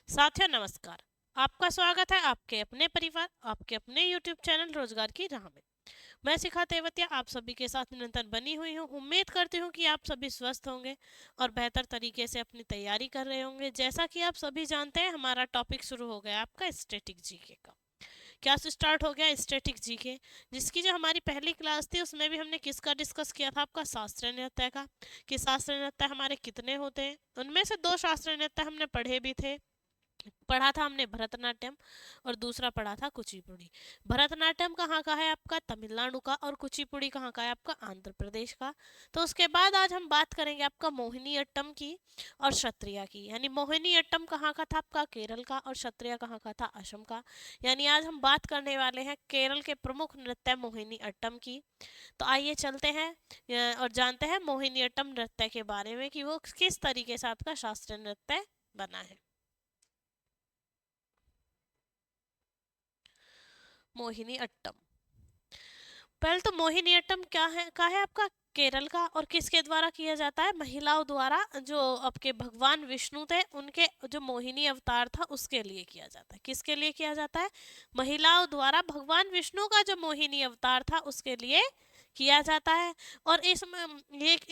साथियों नमस्कार। आपका स्वागत है आपके अपने परिवार, आपके अपने YouTube चैनल रोजगार की राह में। मैं शिखा तेवतिया आप सभी के साथ निरंतर बनी हुई हूँ। उम्मीद करती हूँ कि आप सभी स्वस्थ होंगे और बेहतर तरीके से अपनी तैयारी कर रहे होंगे। जैसा कि आप सभी जानते हैं, हमारा टॉपिक शुरू हो गया आपका स्टैटिक जीके का। क्या स्टार्ट हो गया स्टैटिक जीके, जिसकी जो हमारी पहली क्लास थी उसमें भी हमने किसका डिस्कस किया था, आपका शास्त्रीय नृत्य का। कि शास्त्रीय नृत्य हमारे कितने होते हैं, उनमें से दो शास्त्रीय नृत्य हमने पढ़े भी थे। पढ़ा था हमने भरतनाट्यम और दूसरा पढ़ा था कुचिपुड़ी। भरतनाट्यम कहाँ का है, आपका तमिलनाडु का, और कुचिपुड़ी कहाँ का है, आपका आंध्र प्रदेश का। तो उसके बाद आज हम बात करेंगे आपका मोहिनी अट्टम की और क्षत्रिया की। यानी मोहिनी अट्टम कहाँ का था, आपका केरल का, और क्षत्रिया कहाँ का था, असम का। यानी आज हम बात करने वाले हैं केरल के प्रमुख नृत्य मोहिनी अट्टम की। तो आइए चलते हैं और जानते हैं मोहिनी अट्टम नृत्य के बारे में कि वो किस तरीके से आपका शास्त्रीय नृत्य बना है। मोहिनी अट्टम, पहले तो मोहिनी अट्टम क्या है का है, आपका केरल का, और किसके द्वारा किया जाता है, महिलाओं द्वारा। जो आपके भगवान विष्णु थे उनके जो मोहिनी अवतार था उसके लिए किया जाता है। किसके लिए किया जाता है, महिलाओं द्वारा भगवान विष्णु का जो मोहिनी अवतार था उसके लिए किया जाता है। और ये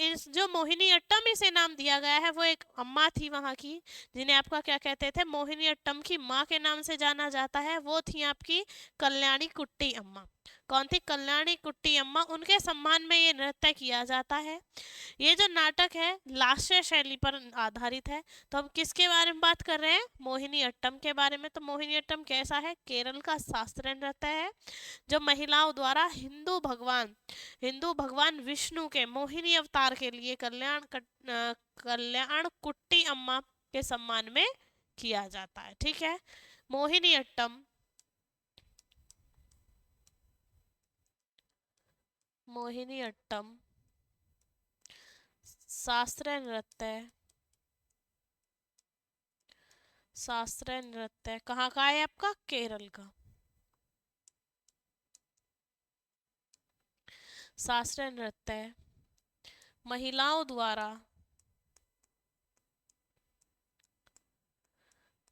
इस जो मोहिनी अट्टम इसे नाम दिया गया है, वो एक अम्मा थी वहाँ की, जिन्हें आपका क्या कहते थे, मोहिनी अट्टम की माँ के नाम से जाना जाता है। वो थी आपकी कल्याणी कुट्टी अम्मा। कौन थी, कल्याणी कुट्टी अम्मा। उनके सम्मान में ये नृत्य किया जाता है। ये जो नाटक है लास्य शैली पर आधारित है। तो हम किसके बारे में बात कर रहे हैं, मोहिनी अट्टम के बारे में। तो मोहिनी अट्टम कैसा है, केरल का शास्त्रीय नृत्य है जो महिलाओं द्वारा हिंदू भगवान विष्णु के मोहिनी अवतार के लिए कल्याण कुट्टी अम्मा के सम्मान में किया जाता है। ठीक है। मोहिनी अट्टम, मोहिनी अट्टम शास्त्रीय नृत्य, शास्त्रीय नृत्य कहाँ का है, आपका केरल का। शास्त्रीय नृत्य महिलाओं द्वारा,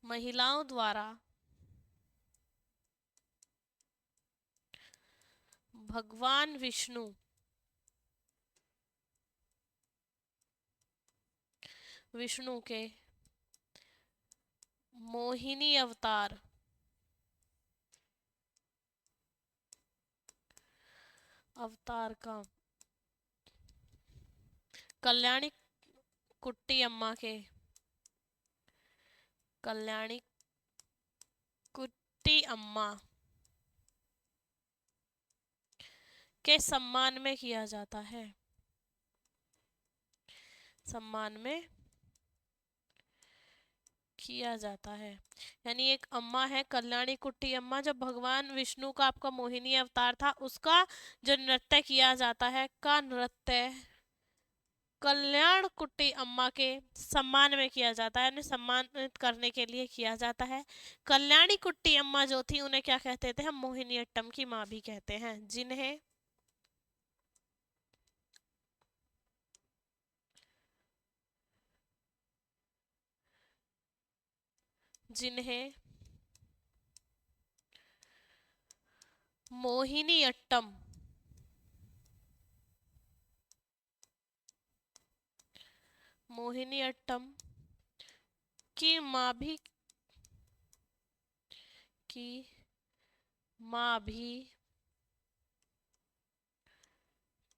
महिलाओं द्वारा भगवान विष्णु, विष्णु के मोहिनी अवतार, अवतार का कल्याणी कुट्टी अम्मा के, कल्याणी कुट्टी अम्मा के सम्मान में किया जाता है। सम्मान में किया जाता है। यानी एक अम्मा है कल्याणी कुट्टी अम्मा, जब भगवान विष्णु का आपका मोहिनी अवतार था उसका जो नृत्य किया जाता है, का नृत्य कल्याण कुट्टी अम्मा के सम्मान में किया जाता है, यानी सम्मानित करने के लिए किया जाता है। कल्याणी कुट्टी अम्मा जो थी उन्हें क्या कहते थे, हम मोहिनी अट्टम की माँ भी कहते हैं। जिन्हें मोहिनी अट्टम, मोहिनी अट्टम की माँ भी, की माँ भी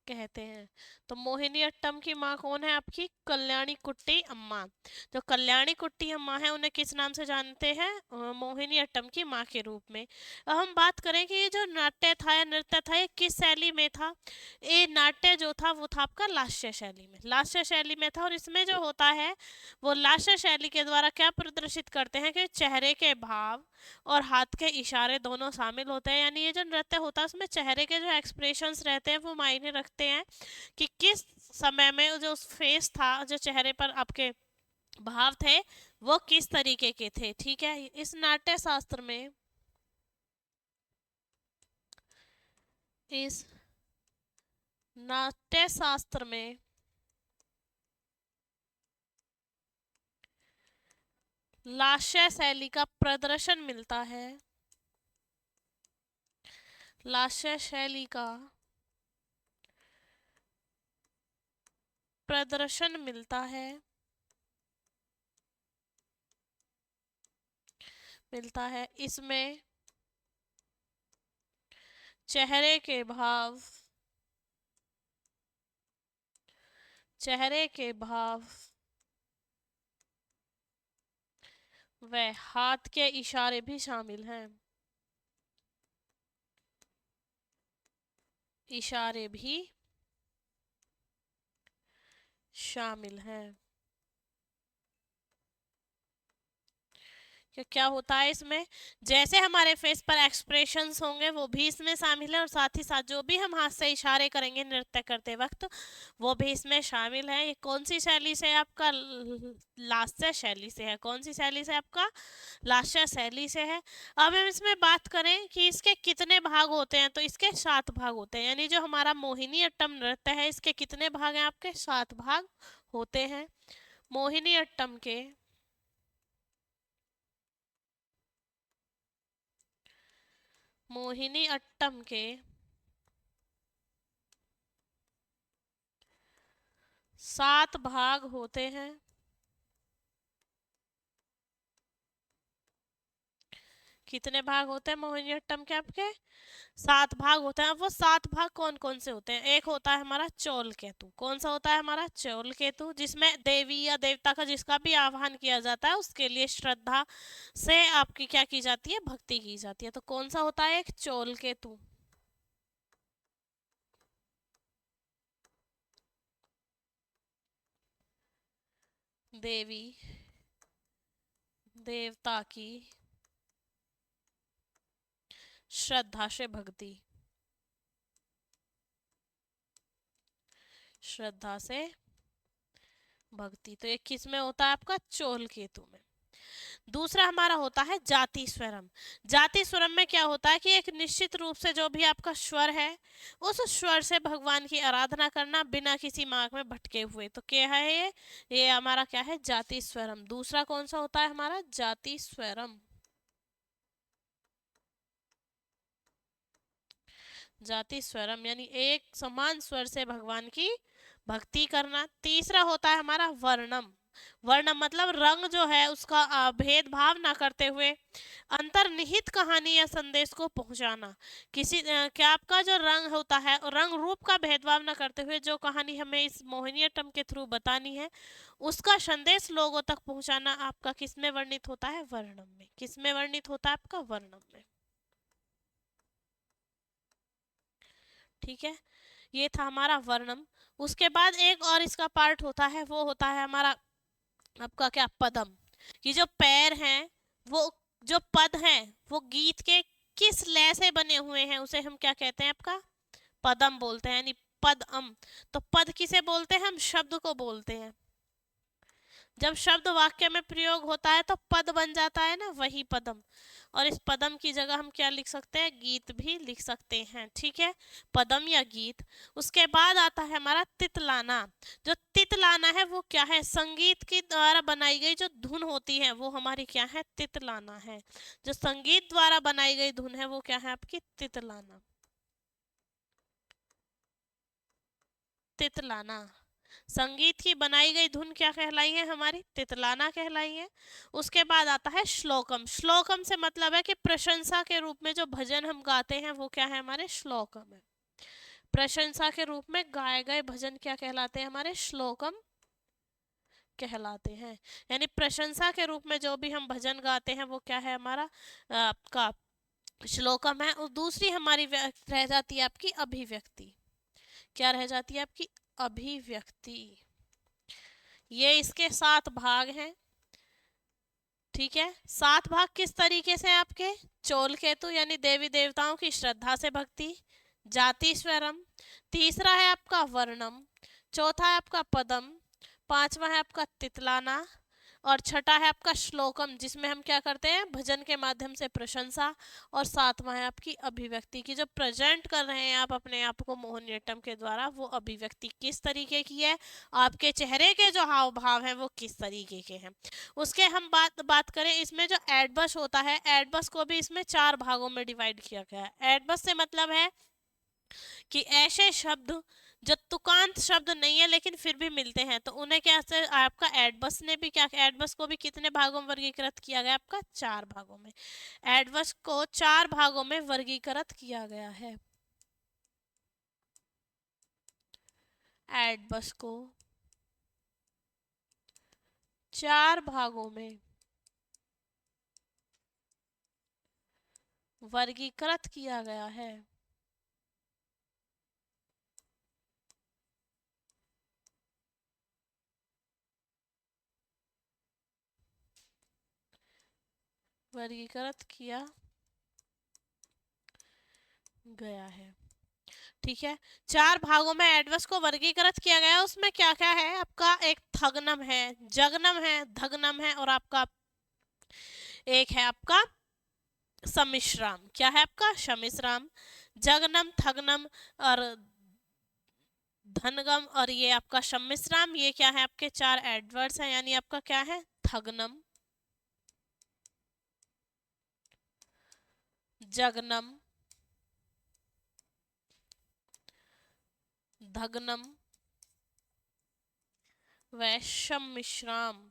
कहते हैं। तो मोहिनी अट्टम की माँ कौन है, आपकी कल्याणी कुट्टी अम्मा। जो कल्याणी कुट्टी अम्मा है उन्हें किस नाम से जानते हैं, मोहिनी अट्टम की माँ के रूप में। अब हम बात करें कि ये जो नाट्य था या नृत्य था ये किस शैली में था। ये नाट्य जो था वो था आपका लास्य शैली में, लास्य शैली में था। और इसमें जो होता है वो लास्य शैली के द्वारा क्या प्रदर्शित करते हैं कि चेहरे के भाव और हाथ के इशारे दोनों शामिल होते हैं। यानी ये जो नृत्य होता है उसमें चेहरे के जो एक्सप्रेशंस रहते हैं वो मायने रखते हैं कि किस समय में जो फेस था, जो चेहरे पर आपके भाव थे वो किस तरीके के थे। ठीक है। इस नाट्य शास्त्र में, इस नाट्य शास्त्र में लास्य शैली का प्रदर्शन मिलता है। लास्य शैली का प्रदर्शन मिलता है। इसमें चेहरे के भाव, व हाथ के इशारे भी शामिल हैं। इशारे भी शामिल हैं। क्या होता है इसमें, जैसे हमारे फेस पर एक्सप्रेशंस होंगे वो भी इसमें शामिल है, और साथ ही साथ जो भी हम हाथ से इशारे करेंगे नृत्य करते वक्त वो भी इसमें शामिल है। ये कौन सी शैली से है आपका, लास्य शैली से है। कौन सी शैली से आपका, लास्य शैली से है। अब हम इसमें बात करें कि इसके कितने भाग होते हैं, तो इसके 7 भाग होते हैं। यानी जो हमारा मोहिनी अट्टम नृत्य है इसके कितने भाग हैं आपके, 7 भाग होते हैं। मोहिनी अट्टम के 7 भाग होते हैं। कितने भाग होते हैं मोहिनीअट्टम के आपके, 7 भाग होते हैं। अब वो 7 भाग कौन कौन से होते हैं, एक होता है हमारा चौल केतु। कौन सा होता है हमारा, चौल केतु, जिसमें देवी या देवता का जिसका भी आह्वान किया जाता है उसके लिए श्रद्धा से आपकी क्या की जाती है, भक्ति की जाती है। तो कौन सा होता है, एक चौल केतु। देवी देवता की श्रद्धा से भक्ति, श्रद्धा से भक्ति। तो ये किस में होता है आपका, चौल केतु में। दूसरा हमारा होता है जाति स्वरम। जाति स्वरम में क्या होता है कि एक निश्चित रूप से जो भी आपका स्वर है उस स्वर से भगवान की आराधना करना बिना किसी मार्ग में भटके हुए। तो क्या है ये हमारा क्या है, जाति स्वरम। दूसरा कौन सा होता है हमारा, जाति स्वरम। जाति स्वरम यानी एक समान स्वर से भगवान की भक्ति करना। तीसरा होता है हमारा वर्णम। वर्णम मतलब रंग जो है उसका भेदभाव ना करते हुए अंतर्निहित कहानी या संदेश को पहुंचाना। किसी क्या आपका जो रंग होता है रंग रूप का भेदभाव ना करते हुए जो कहानी हमें इस मोहिनीअट्टम के थ्रू बतानी है उसका संदेश लोगों तक पहुंचाना आपका किस में वर्णित होता है, वर्णम में। किस में वर्णित होता है आपका, वर्णम में। ठीक है, ये था हमारा वर्णम। उसके बाद एक और इसका पार्ट होता है, वो होता है हमारा आपका क्या, पदम। ये जो पैर हैं वो जो पद हैं वो गीत के किस लय से बने हुए हैं उसे हम क्या कहते हैं आपका, पदम बोलते हैं, यानी पदम। तो पद किसे बोलते हैं, हम शब्द को बोलते हैं। जब शब्द वाक्य में प्रयोग होता है तो पद बन जाता है ना, वही पदम। और इस पदम की जगह हम क्या लिख सकते हैं, गीत भी लिख सकते हैं। ठीक है, पदम या गीत। उसके बाद आता है हमारा तितलाना। जो तितलाना है वो क्या है, संगीत के द्वारा बनाई गई जो धुन होती है वो हमारी क्या है, तितलाना है। जो संगीत द्वारा बनाई गई धुन है वो क्या है आपकी, तितलाना। तितलाना, संगीत की बनाई गई धुन क्या कहलाई है हमारी, तितलाना कहलाई है। उसके बाद आता है श्लोकम। श्लोकम से मतलब है कि प्रशंसा के रूप में जो भजन हम गाते हैं वो क्या है हमारे, श्लोकम है। प्रशंसा के रूप में गाए गए भजन क्या कहलाते हैं हमारे, श्लोकम कहलाते हैं। यानी प्रशंसा के रूप में जो भी हम भजन गाते हैं वो क्या है हमारा, आपका श्लोकम है। और दूसरी हमारी रह जाती है आपकी अभिव्यक्ति। क्या रह जाती है आपकी, अभिव्यक्ति। ये इसके 7 भाग हैं। ठीक है, 7 भाग किस तरीके से आपके, चौल केतु यानी देवी देवताओं की श्रद्धा से भक्ति, जाति स्वरम, तीसरा है आपका वर्णम, चौथा है आपका पदम, पांचवा है आपका तितलाना, और छठा है आपका श्लोकम, जिसमें हम क्या करते हैं, भजन के माध्यम से प्रशंसा। और सातवां है आपकी अभिव्यक्ति की, जो प्रेजेंट कर रहे हैं आप अपने आप को मोहिनीअट्टम के द्वारा, वो अभिव्यक्ति किस तरीके की है, आपके चेहरे के जो हाव भाव हैं वो किस तरीके के हैं। उसके हम बात करें, इसमें जो एडबस होता है, एडबस को भी इसमें 4 भागों में डिवाइड किया गया है। एडबस से मतलब है कि ऐसे शब्द जो तुकांत शब्द नहीं है लेकिन फिर भी मिलते हैं, तो उन्हें क्या से आपका एडबस ने भी क्या, एडबस को भी कितने भागों में वर्गीकृत किया गया, आपका 4 भागों में। एडबस को 4 भागों में वर्गीकृत किया गया है। एडबस को 4 भागों में वर्गीकृत किया गया है। वर्गीकृत किया गया है, ठीक है। 4 भागों में एडवर्स को वर्गीकृत किया गया है। उसमें क्या क्या है, आपका एक थग्नम है, जगनम है, धग्नम है, और आपका एक है आपका सम्मिश्राम। क्या है आपका, सम्मिश्राम। जगनम, थग्नम और धनगम और ये आपका सम्मिश्राम, ये क्या है, आपके 4 एडवर्ड्स हैं। यानी आपका क्या है, थग्नम, जगनम, धग्नम व सम्मिश्राम।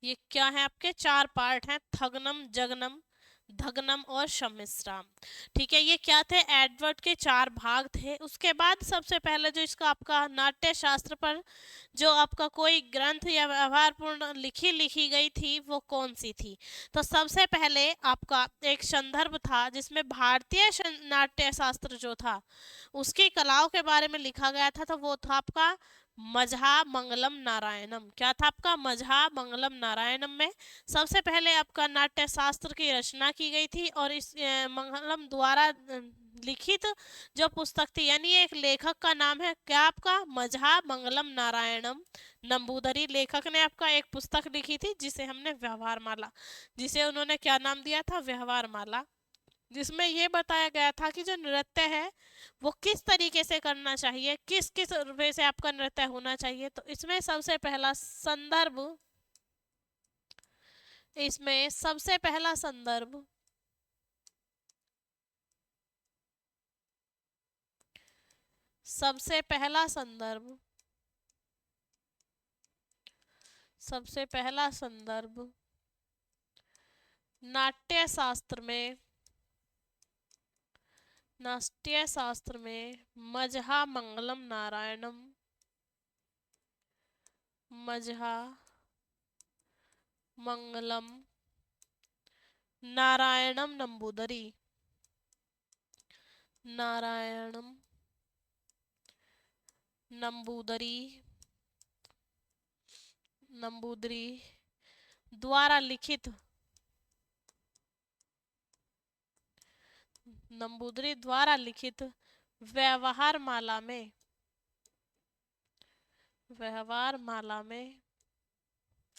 ये क्या है, आपके 4 पार्ट हैं, थग्नम, जगनम, धग्नम और सम्मिश्राम। ठीक है, ये क्या थे, एडवर्ड के 4 भाग थे। उसके बाद सबसे पहले जो इसका आपका नाट्य शास्त्र पर जो आपका कोई ग्रंथ या व्यवहारपूर्ण लिखी गई थी, वो कौन सी थी। तो सबसे पहले आपका एक संदर्भ था जिसमें भारतीय नाट्य शास्त्र जो था उसकी कलाओं के बारे में लिखा गया था, तो वो था आपका मझा मंगलम नारायणम। क्या था आपका, मझा मंगलम नारायणम में सबसे पहले आपका नाट्य शास्त्र की रचना की गई थी। और इस मंगलम द्वारा लिखित जो पुस्तक थी, यानी एक लेखक का नाम है क्या, आपका मझा मंगलम नारायणम नंबूदरी। लेखक ने आपका एक पुस्तक लिखी थी जिसे हमने व्यवहार माला, जिसे उन्होंने क्या नाम दिया था, व्यवहार माला, जिसमें ये बताया गया था कि जो नृत्य है वो किस तरीके से करना चाहिए, किस किस वे से आपका नृत्य होना चाहिए। तो इसमें सबसे पहला संदर्भ, इसमें सबसे पहला संदर्भ सबसे पहला संदर्भ सबसे पहला संदर्भ नाट्य शास्त्र में मझा मंगलम नारायणम, मझा मंगलम नारायणम नंबूदरी, नारायणम नंबूदरी नंबूदरी द्वारा लिखित, नंबूदरी द्वारा लिखित व्यवहार माला में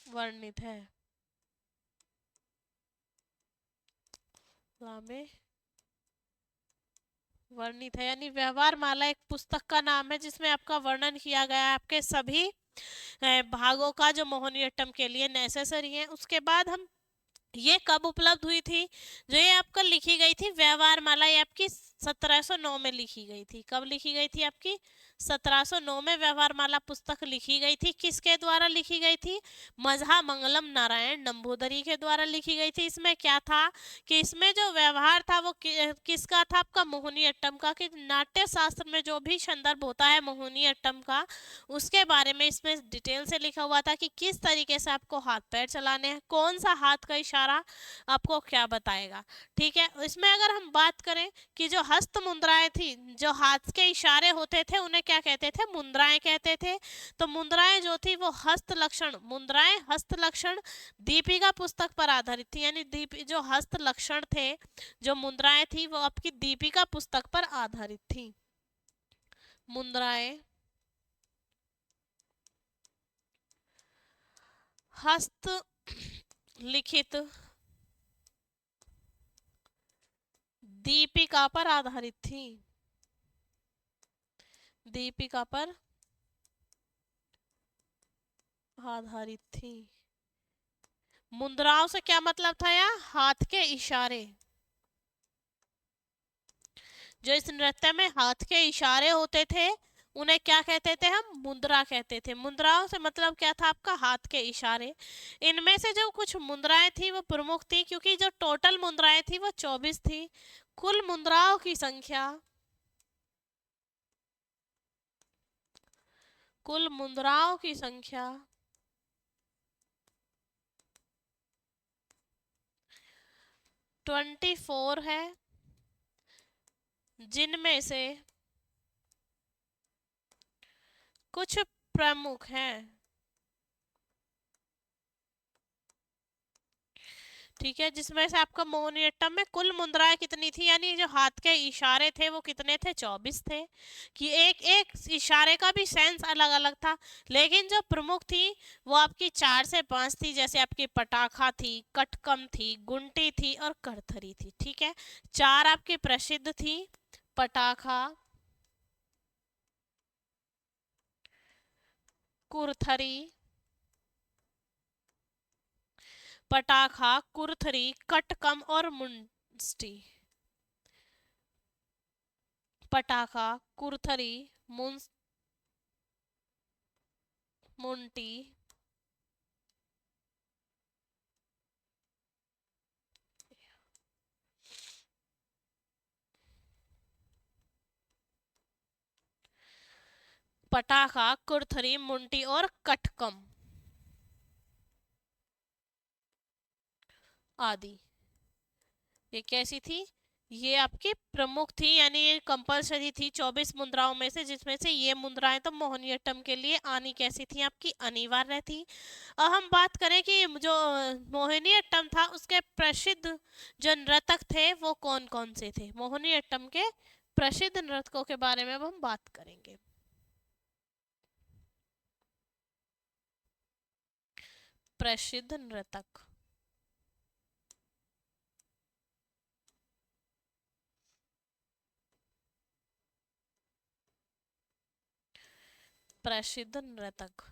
वर्णित है। में वर्णित है, यानी व्यवहार माला एक पुस्तक का नाम है जिसमें आपका वर्णन किया गया है आपके सभी भागों का जो मोहिनीअट्टम के लिए नेसेसरी है। उसके बाद हम ये कब उपलब्ध हुई थी, जो ये आपका लिखी गई थी व्यवहार माला, ये आपकी 1709 में लिखी गई थी। कब लिखी गई थी, आपकी 1709 में व्यवहार माला पुस्तक लिखी गई थी। किसके द्वारा लिखी गई थी, मझा मंगलम नारायण नंबूदरी के द्वारा लिखी गई थी। इसमें क्या था कि इसमें जो व्यवहार था वो किसका था, आपका मोहिनीअट्टम का। कि नाट्य शास्त्र में जो भी संदर्भ होता है मोहिनीअट्टम का, उसके बारे में इसमें डिटेल से लिखा हुआ था कि किस तरीके से आपको हाथ पैर चलाने हैं, कौन सा हाथ का इशारा आपको क्या बताएगा। ठीक है, इसमें अगर हम बात करें कि जो हस्त मुद्राएं थी, जो हाथ के इशारे होते थे, उन्हें क्या कहते थे, मुद्राएं कहते थे। तो मुद्राएं जो थी वो हस्त लक्षण मुद्राएं हस्त लक्षण दीपिका पुस्तक पर आधारित थी। यानी जो हस्त लक्षण थे, जो मुद्राएं थी, वो आपकी दीपिका पुस्तक पर आधारित थी। मुद्राएं हस्त लिखित दीपिका पर आधारित थी। दीपिका पर आधारित थी। मुद्राओं से क्या मतलब था यहाँ? हाथ के इशारे। जो इस नृत्य में हाथ के इशारे होते थे उन्हें क्या कहते थे? हम मुद्रा कहते थे। मुद्राओं से मतलब क्या था? आपका हाथ के इशारे। इनमें से जो कुछ मुद्राएं थी वो प्रमुख थी, क्योंकि जो टोटल मुद्राएं थी वो 24 थी। कुल मुद्राओं की संख्या, कुल मुद्राओं की संख्या 24 है, जिनमें से कुछ प्रमुख हैं। ठीक है, जिसमें से आपका मोहिनीअट्टम में कुल मुद्राएं कितनी थी, यानी जो हाथ के इशारे थे वो कितने थे? 24 थे। कि एक एक इशारे का भी सेंस अलग अलग था, लेकिन जो प्रमुख थी वो आपकी 4 से 5 थी। जैसे आपकी पटाखा थी, कटकम थी, गुंटी थी और करथरी थी। ठीक है, 4 आपकी प्रसिद्ध थी, पटाखा, कुरथरी, पटाखा, कुरथरी, कटकम और मुंस्टी। पटाखा, कुरथरी, मुंटी, पटाखा, कुरथरी, मुंटी और कटकम आदि। ये कैसी थी? ये आपकी प्रमुख थी, यानी ये कंपलसरी थी 24 मुद्राओं में से, जिसमें से ये मुद्राएं तो मोहिनीअट्टम के लिए आनी कैसी थी? आपकी अनिवार्य थी। अब हम बात करें कि जो मोहिनीअट्टम था उसके प्रसिद्ध जो नर्तक थे वो कौन कौन से थे। मोहिनीअट्टम के प्रसिद्ध नर्तकों के बारे में अब हम बात करेंगे। प्रसिद्ध नर्तक, प्रसिद्ध नर्तक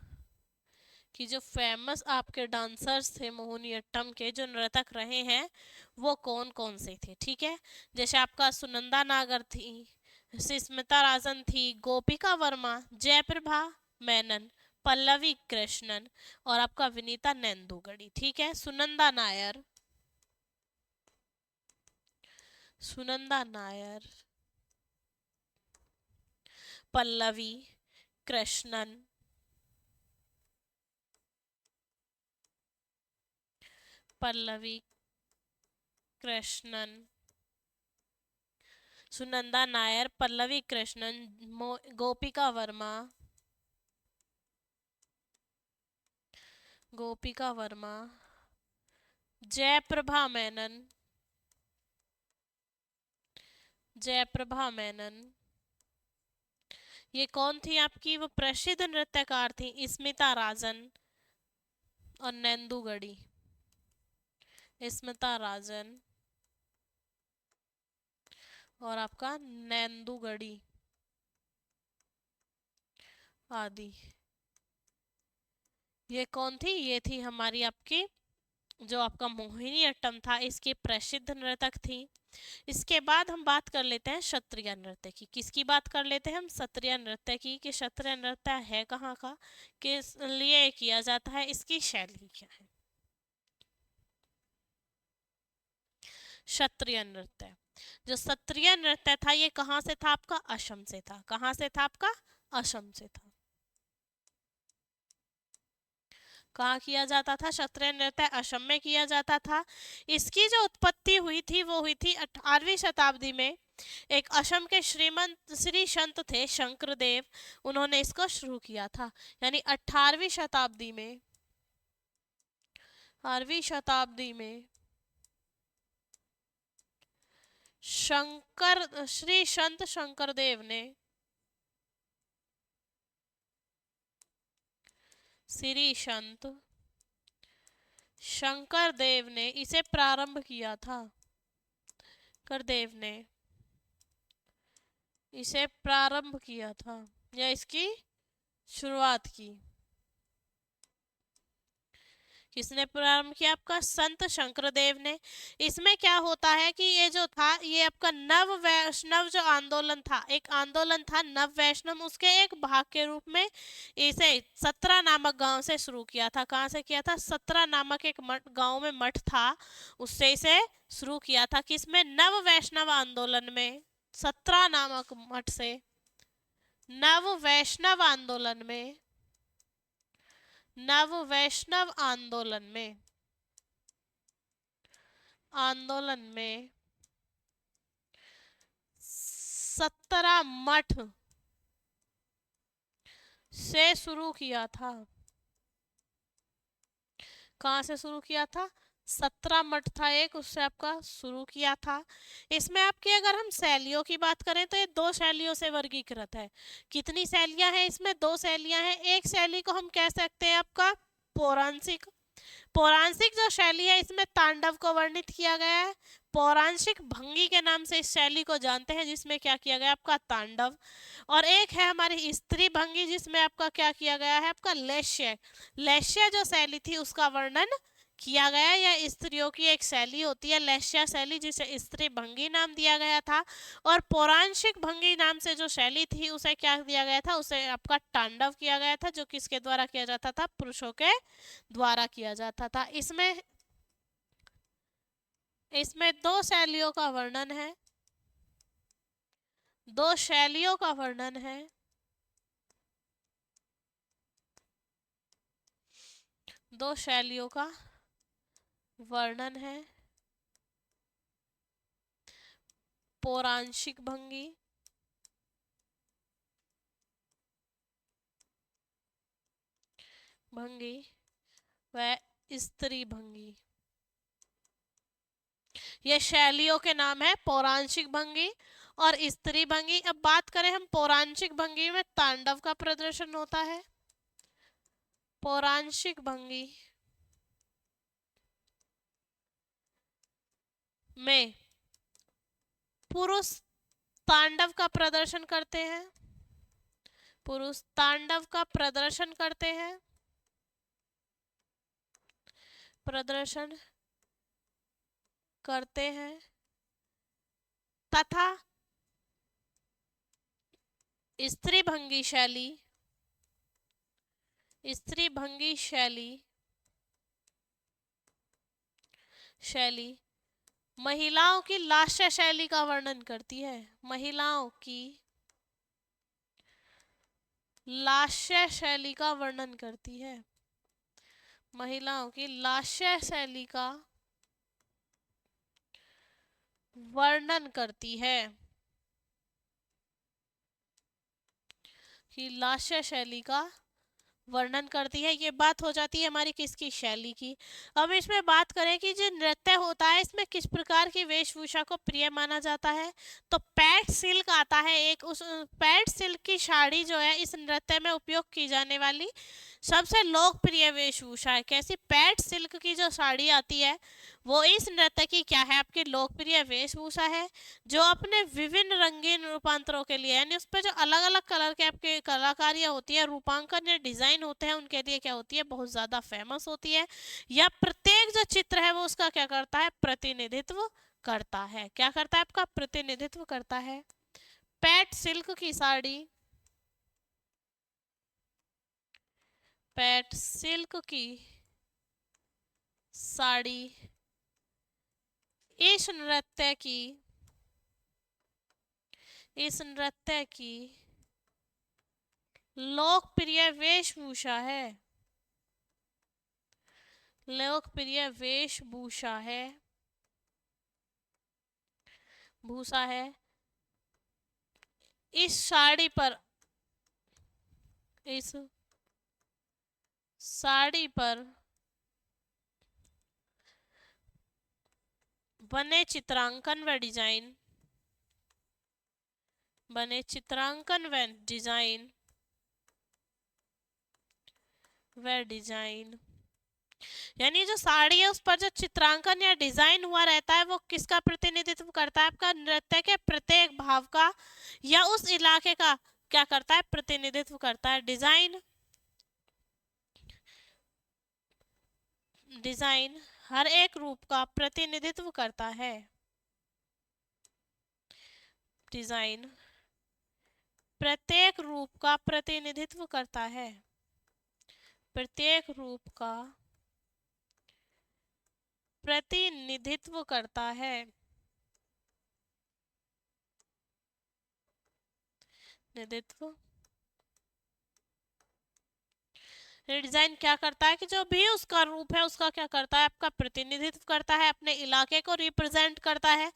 कि जो फेमस आपके डांसर्स थे मोहिनीअट्टम के, जो नर्तक रहे हैं, वो कौन कौन से थे। ठीक है, जैसे आपका सुनंदा नागर थी, स्मिता राजन थी, गोपिका वर्मा, जयप्रभा मेनन, पल्लवी कृष्णन और आपका विनीता नेंदुगड़ी। ठीक है, सुनंदा नायर, सुनंदा नायर, पल्लवी कृष्णन, पल्लवी कृष्णन, सुनंदा नायर, पल्लवी कृष्णन, गोपिका वर्मा, गोपिका वर्मा, जयप्रभा मेनन, जयप्रभा मेनन। ये कौन थी आपकी? वो प्रसिद्ध नृत्यकार थी स्मिता राजन और नेंदुगड़ी। स्मिता राजन और आपका नेंदुगड़ी आदि। ये कौन थी? ये थी हमारी आपकी जो आपका मोहिनीअट्टम था, इसकी प्रसिद्ध नर्तक थी। इसके बाद हम बात कर लेते हैं क्षत्रिय नृत्य की। किसकी बात कर लेते हैं हम? क्षत्रिय नृत्य की। कि क्षत्रिय नृत्य है कहाँ का, किस लिए किया जाता है, इसकी शैली क्या है। क्षत्रिय नृत्य, जो क्षत्रिय नृत्य था ये कहाँ से था? आपका असम से था। कहाँ से था? आपका असम से था। कहाँ किया जाता था? क्षत्रिय नृत्य असम में किया जाता था। इसकी जो उत्पत्ति हुई थी वो हुई थी 18वीं शताब्दी में। एक असम के श्रीमंत श्री संत थे शंकरदेव, उन्होंने इसको शुरू किया था। यानी 18वीं शताब्दी में, 18वीं शताब्दी में श्री संत शंकरदेव ने, श्री संत शंकर देव ने इसे प्रारंभ किया था। शंकर देव ने इसे प्रारंभ किया था या इसकी शुरुआत की। किसने प्रारंभ किया? आपका संत शंकरदेव ने। इसमें क्या होता है कि ये जो था ये आपका नव वैष्णव जो आंदोलन था, एक आंदोलन था नव वैष्णव, उसके एक भाग के रूप में इसे सतरा नामक गांव से शुरू किया था। कहाँ से किया था? सतरा नामक एक गांव में मठ था, उससे इसे शुरू किया था। किसमें? नव वैष्णव आंदोलन में, सतरा नामक मठ से नव वैष्णव आंदोलन में, नव वैष्णव आंदोलन में 17 मठ से शुरू किया था। कहाँ से शुरू किया था? 17 मठ था एक, उससे आपका शुरू किया था। इसमें आपकी अगर हम शैलियों की बात करें तो ये 2 शैलियों से वर्गीकृत है। कितनी शैलियां हैं इसमें? 2 शैलियां हैं। एक शैली को हम कह सकते हैं आपका पौराणिक। पौराणिक जो शैली है इसमें तांडव को वर्णित किया गया है। पौराणिक भंगी के नाम से इस शैली को जानते हैं, जिसमें क्या किया गया? आपका तांडव। और एक है हमारी स्त्री भंगी, जिसमें आपका क्या किया गया है? आपका लेश्य। लेश्य जो शैली थी उसका वर्णन किया गया। यह स्त्रियों की एक शैली होती है लेश्या शैली, जिसे स्त्री भंगी नाम दिया गया था। और पौराणिक भंगी नाम से जो शैली थी उसे क्या दिया गया था? उसे आपका तांडव किया गया था, जो किसके द्वारा किया जाता था? पुरुषों के द्वारा किया जाता था। इसमें 2 शैलियों का वर्णन है। 2 शैलियों का वर्णन है। 2 शैलियों का वर्णन है। पौराणिक भंगी व स्त्री भंगी। ये शैलियों के नाम है, पौराणिक भंगी और स्त्री भंगी। अब बात करें हम पौराणिक भंगी में तांडव का प्रदर्शन होता है। पौराणिक भंगी में पुरुष तांडव का प्रदर्शन करते हैं। पुरुष तांडव का प्रदर्शन करते हैं। प्रदर्शन करते हैं तथा स्त्री भंगी शैली महिलाओं की लास्य शैली का वर्णन करती है। महिलाओं की लास्य शैली का वर्णन करती है। महिलाओं की लास्य शैली का वर्णन करती है। कि लास्य शैली का वर्णन करती है। ये बात हो जाती है हमारी किसकी? शैली की। अब इसमें बात करें कि जो नृत्य होता है इसमें किस प्रकार की वेशभूषा को प्रिय माना जाता है, तो पैट सिल्क आता है एक। उस पैट सिल्क की साड़ी जो है इस नृत्य में उपयोग की जाने वाली सबसे लोकप्रिय वेशभूषा है। कैसी? पैट सिल्क की जो साड़ी आती है वो इस नृत्य की क्या है? आपकी लोकप्रिय वेशभूषा है, जो अपने विभिन्न रंगीन रूपांतरों के लिए, यानी उस पर जो अलग अलग कलर के आपके कलाकारियाँ होती है, रूपांकन या डिजाइन होते हैं, उनके लिए क्या होती है? बहुत ज्यादा फेमस होती है। या प्रत्येक जो चित्र है वो उसका क्या करता है? प्रतिनिधित्व करता है। क्या करता है? आपका प्रतिनिधित्व करता है। पैट सिल्क की साड़ी, पैट सिल्क की साड़ी इस नृत्य की लोकप्रिय वेशभूषा है। लोकप्रिय वेशभूषा है, भूषा है। इस साड़ी पर बने चित्रांकन व डिजाइन यानी जो साड़ी है उस पर जो चित्रांकन या डिजाइन हुआ रहता है वो किसका प्रतिनिधित्व करता है? आपका नृत्य के प्रत्येक भाव का या उस इलाके का क्या करता है? प्रतिनिधित्व करता है। डिजाइन, डिजाइन हर एक रूप का प्रतिनिधित्व करता है। डिजाइन प्रत्येक रूप का प्रतिनिधित्व करता है। प्रत्येक रूप का प्रतिनिधित्व करता है। निधित्व, डिजाइन क्या करता है कि जो भी उसका रूप है उसका क्या करता है? आपका प्रतिनिधित्व करता है, अपने इलाके को रिप्रेजेंट करता है।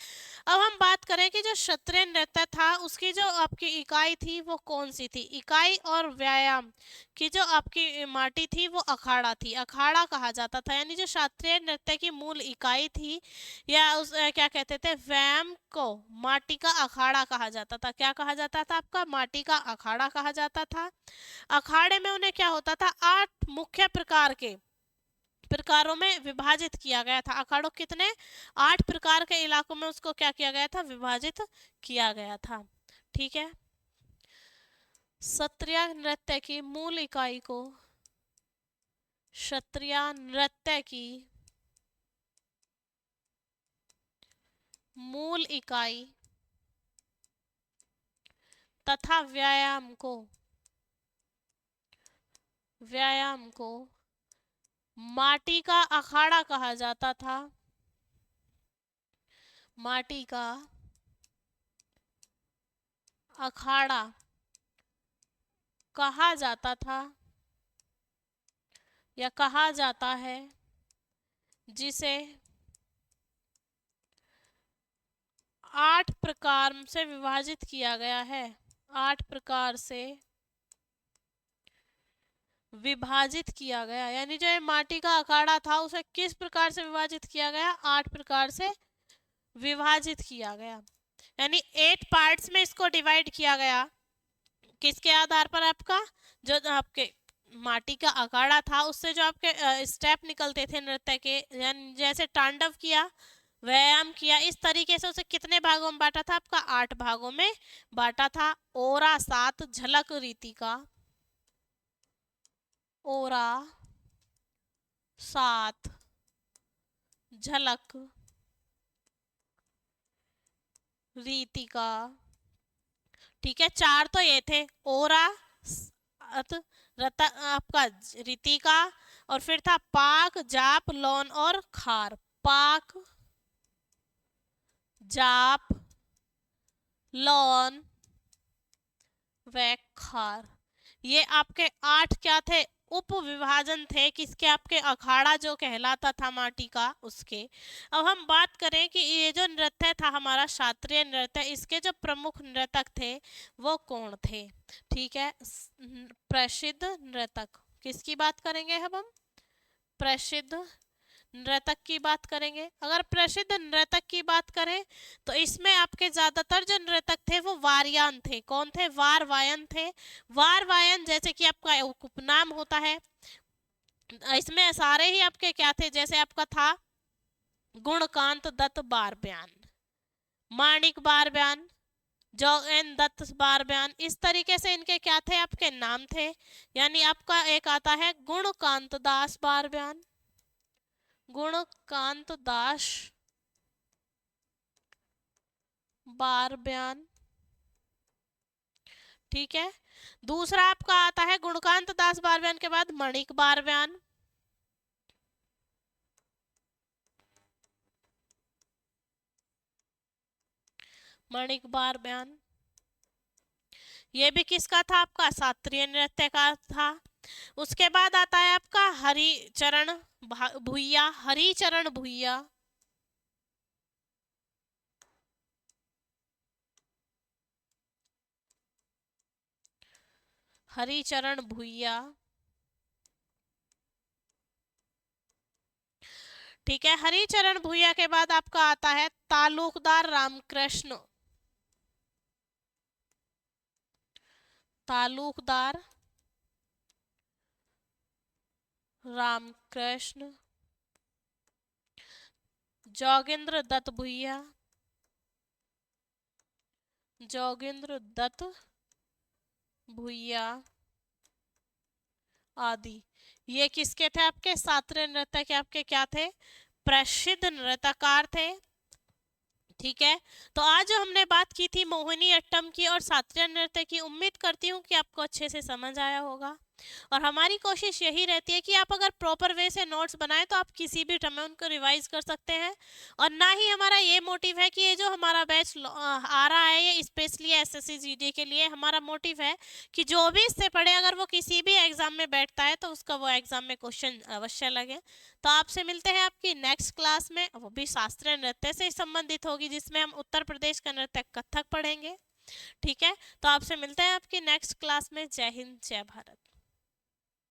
अब हम बात करें कि जो क्षत्रिय नृत्य था उसकी जो आपकी इकाई थी वो कौन सी थी? इकाई और व्यायाम की जो आपकी माटी थी वो अखाड़ा थी, अखाड़ा कहा जाता था। यानी जो शास्त्रीय नृत्य की मूल इकाई थी या उस क्या कहते थे, व्यायाम को माटी का अखाड़ा कहा जाता था। क्या कहा जाता था? आपका माटी का अखाड़ा कहा जाता था। अखाड़े में उन्हें क्या होता था? 8 मुख्य प्रकार के प्रकारों में विभाजित किया गया था। अखाड़ों कितने? 8 प्रकार के इलाकों में उसको क्या किया गया था? विभाजित किया गया था। ठीक है। क्षत्रिय नृत्य की मूल इकाई को, क्षत्रिय नृत्य की मूल इकाई तथा व्यायाम को माटी का अखाड़ा कहा जाता था। माटी का अखाड़ा कहा जाता था या कहा जाता है, जिसे 8 प्रकार से विभाजित किया गया है। 8 प्रकार से विभाजित किया गया। यानी जो ये माटी का अखाड़ा था उसे किस प्रकार से विभाजित किया गया? 8 प्रकार से विभाजित किया गया। यानी 8 पार्ट्स में इसको डिवाइड किया गया। किसके आधार पर? आपका जो आपके माटी का अखाड़ा था उससे जो आपके स्टेप निकलते थे नृत्य के, यानी जैसे तांडव किया, व्यायाम किया, इस तरीके से उसे कितने भागों में बांटा था? आपका 8 भागों में बांटा था। ओरा 7, झलक रीति का, ओरा 7, झलक रीति का। ठीक है, 4 तो ये थे, ओरा, आपका रीति का, और फिर था पाक, जाप, लौन और खार। पाक, जाप, लौन व खार, ये आपके 8 क्या थे? उप विभाजन थे। किसके? आपके अखाड़ा जो कहलाता था माटी का, उसके। अब हम बात करें कि ये जो नृत्य था हमारा शास्त्रीय नृत्य, इसके जो प्रमुख नृतक थे वो कौन थे? ठीक है, प्रसिद्ध नृतक। किसकी बात करेंगे अब हम? प्रसिद्ध नृतक की बात करेंगे। अगर प्रसिद्ध नृतक की बात करें तो इसमें आपके ज्यादातर जो नृतक थे वो वारयान थे। कौन थे? वार वायन थे। वार वायन जैसे कि आपका उपनाम होता है, इसमें सारे ही आपके क्या थे? जैसे आपका था गुणकांत दत्त बार बयान, माणिक बार बयान, जोगेन दत्त बार बयान, इस तरीके से इनके क्या थे? आपके नाम थे। यानी आपका एक आता है गुणकांत दास बार बयान, गुणकांत दास बार बयान। ठीक है, दूसरा आपका आता है गुणकांत दास बार बयान के बाद मणिक बार बयान। मणिक बार बयान ये भी किसका था? आपका शास्त्रीय नृत्य का था। उसके बाद आता है आपका हरिचरण भुइया, हरिचरण भुइया, हरिचरण भुइया। ठीक है, हरिचरण भुइया के बाद आपका आता है तालुकदार रामकृष्ण, तालुकदार रामकृष्ण जोगेंद्र दत्त भुइया, जोगेंद्र दत्त भुइया आदि। ये किसके थे? आपके शास्त्रीय नृत्य के आपके क्या थे? प्रसिद्ध नृत्यकार थे। ठीक है, तो आज जो हमने बात की थी मोहिनी अट्टम की और शास्त्रीय नृत्य की, उम्मीद करती हूँ कि आपको अच्छे से समझ आया होगा। और हमारी कोशिश यही रहती है कि आप अगर प्रॉपर वे से नोट्स बनाएं तो आप किसी भी टाइम में उनको रिवाइज कर सकते हैं। और ना ही हमारा ये मोटिव है कि ये जो हमारा बैच आ रहा है ये स्पेशली एसएससी जीडी के लिए, हमारा मोटिव है कि जो भी इससे पढ़े अगर वो किसी भी एग्जाम में बैठता है तो उसका वो एग्जाम में क्वेश्चन अवश्य लगे। तो आपसे मिलते हैं आपकी नेक्स्ट क्लास में, वो भी शास्त्रीय नृत्य से संबंधित होगी, जिसमें हम उत्तर प्रदेश का नृत्य कथक पढ़ेंगे। ठीक है, तो आपसे मिलते हैं आपकी नेक्स्ट क्लास में। जय हिंद, जय भारत।